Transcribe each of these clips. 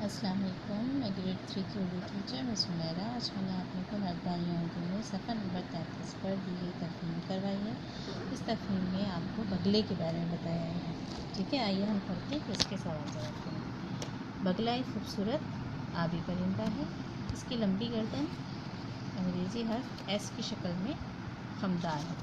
अस्सलाम वालेकुम। मैं ग्रेड 3 की उर्दू टीचर मैं सुमेरा। आज मैंने आप लोग को मर्दानी उर्दू में सफ़र नंबर 33 पर दी गई तफहीम करवाई है। इस तफहीम में आपको बगले के बारे में बताया है। ठीक है, आइए हम पढ़ते हैं कि इसके सवाल जवाब करें। बगला एक खूबसूरत आबी परिंदा है। इसकी लंबी गर्दन अंग्रेज़ी हर्फ एस की शक्ल में खमदार है।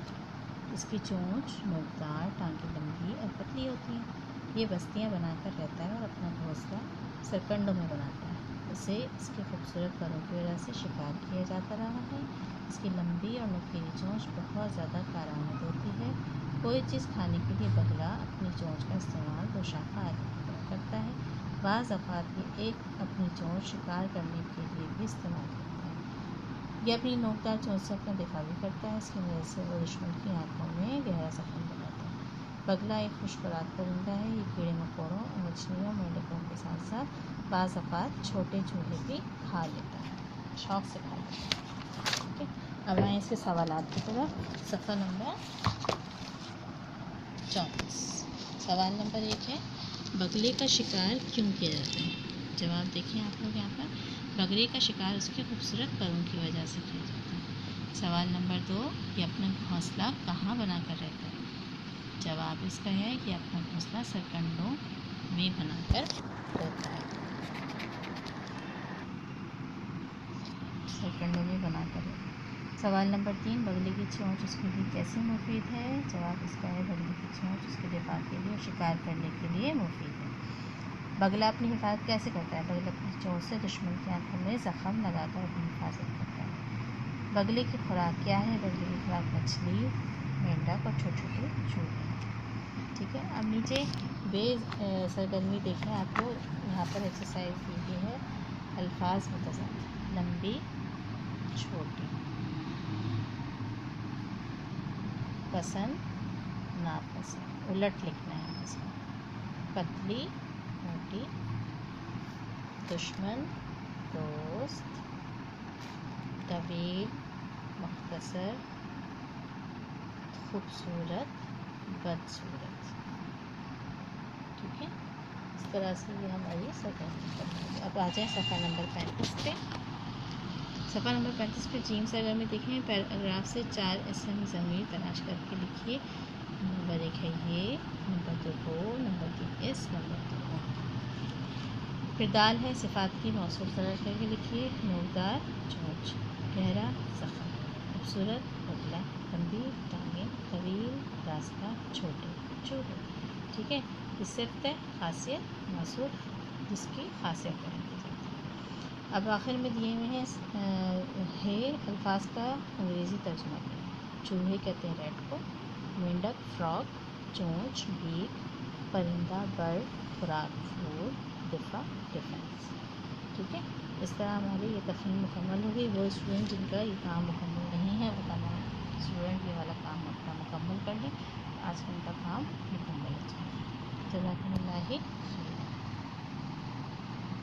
इसकी चोंच नोकदार, टांगें लंबी और पतली होती हैं। ये बस्तियां बनाकर रहता है और अपना घोंसला सरकंडों में बनाता है। इसे इसके खूबसूरत परों की वजह से शिकार किया जाता रहा है। इसकी लंबी और नुकीली चोंच बहुत ज़्यादा कारआमद होती है। कोई चीज़ खाने के लिए बगला अपनी चोंच का इस्तेमाल दोशाखा आदि पर करता है। बाज़ औक़ात ये अपनी चोंच शिकार करने के लिए भी इस्तेमाल करता है। ये अपनी नोकदार चोंच से अपना दिफा भी करता है। इसकी वजह से वो दुश्मन की आँखों में गहरा जख्म बनाता है। बगला एक खुशखुराक परिंदा है। ये कीड़े मकोड़ों और मछलियों मेंढकों के साथ साथ बाज़ औक़ात छोटे चूहे भी खा लेता है, शौक़ से खा लेता है। ठीक है, अब आए इसके सवालात की तरफ। सफ़ा नंबर 34। सवाल नंबर 1 है, बगले का शिकार क्यों किया जाता है? जवाब देखिए आप लोग यहाँ पर। बगले का शिकार उसके खूबसूरत परों की वजह से किया जाता है। सवाल नंबर 2, ये अपना घोंसला कहाँ बनाकर रहता है? जवाब इसका है कि अपना घोंसला सरकंडों में बनाकर रहता है। सरकंडों में बनाकर रहता है। सवाल नंबर 3, बगले की चोंच उसके लिए कैसे मुफीद है? जवाब इसका है, बगले की चोंच उसके दिफा के लिए और शिकार करने के लिए मुफीद है। बगला अपनी हिफाजत कैसे करता है? बगला अपनी चोंच से दुश्मन की आंखों में ज़ख्म लगाकर अपनी हिफाजत करता है। बगले की खुराक क्या है? बगले की खुराक मछली, मेंढक और छोटे छोटे चूहे। ठीक है, अब नीचे सरगर्मी देखें आप लोग। यहाँ पर एक्सरसाइज दी गई है। अल्फाज मुतज़ाद, लंबी, छोटी, पसंद, नापसंद, उलट लिखना है इसमें। पतली, मोटी, दुश्मन, दोस्त, तवील, मुख्तसर, खूबसूरत, बदसूरत। ठीक है, इस तरह से ये हमारी सरगर्मी करते। अब आ जाए सफ़ा नंबर 35 पे। सफ़ा नंबर 35 पे जीम सरगर्मी देखें। पैराग्राफ से 4 इसम ज़मीर तलाश करके लिखिए। नंबर 1 है ये, नंबर 2 वो, नंबर 3 इस, नंबर 2 फिर दाल है सिफ़ात की मौसूल तलाश करके लिखिए। नोकदार चोंच, गहरा ज़ख्म, खूबसूरत बगला, लंबी टांगें, तवील रास्ता, छोटे चूहे। ठीक है, सिफ़त है, खासियत, मौसूफ जिसकी खासियत है। अब आखिर में दिए हुए हैं अल्फाज का अंग्रेज़ी तर्जुमा करें। चूहे कहते हैं रेड को, मेंढक फ्रॉग, चोंच बीक, परिंदा बर्ड, खुराक फूड, दिफा डिफेंस। ठीक है, इस तरह हमारी ये तफहीम मुकम्मल हो गई। वो स्टूडेंट जिनका ये काम मुकम्मल नहीं है, वो तमाम स्टूडेंट ये वाला काम अपना मुकम्मल कर लें। आज का उनका काम मुकम्मल हो जाए। जज़ाकुमुल्लाह खैर।